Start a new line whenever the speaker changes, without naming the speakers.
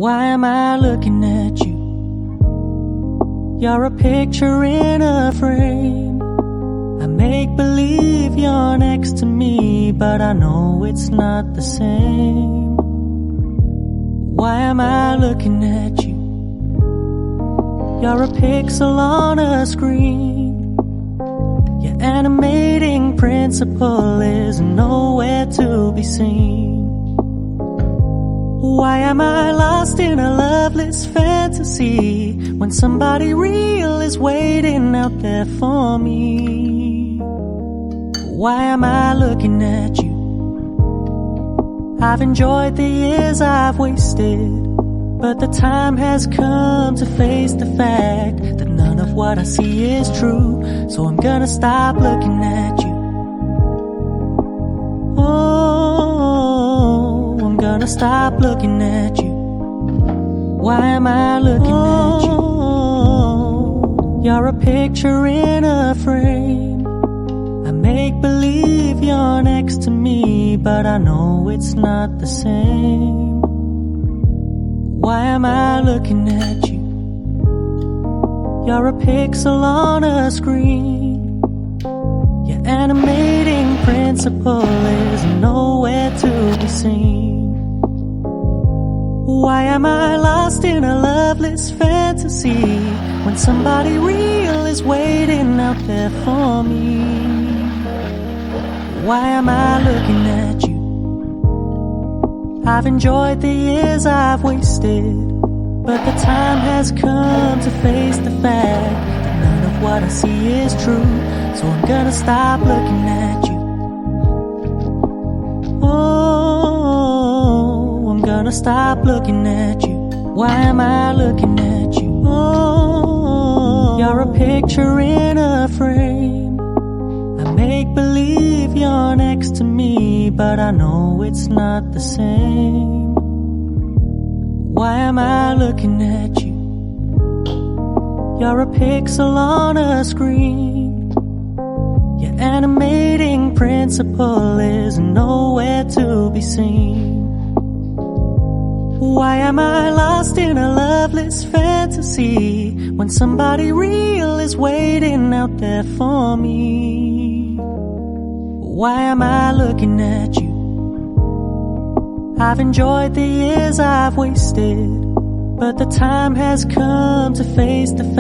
Why am I looking at you? You're a picture in a frame. I make believe you're next to me, but I know it's not the same. Why am I looking at you? You're a pixel on a screen. Your animating principle is nowhere to be seen. Why am I lost in a loveless fantasy when somebody real is waiting out there for me? Why am I looking at you? I've enjoyed the years I've wasted, but the time has come to face the fact that none of what I see is true. So I'm gonna stop looking at you. I'm gonna stop looking at you. Why am I looking at you? You're a picture in a frame. I make believe you're next to me, but I know it's not the same. Why am I looking at you? You're a pixel on a screen. Your animating principle is nowhere to be seen. Why am I lost in a loveless fantasy when somebody real is waiting out there for me? Why am I looking at you? I've enjoyed the years I've wasted, but the time has come to face the fact that none of what I see is true. So I'm gonna stop looking at you. I'm gonna stop looking at you. Why am I looking at you? You're a picture in a frame. I make believe you're next to me, but I know it's not the same. Why am I looking at you? You're a pixel on a screen. Your animating principle is nowhere to be seen. Why am I lost in a loveless fantasy when somebody real is waiting out there for me? Why am I looking at you? I've enjoyed the years I've wasted, but the time has come to face the fact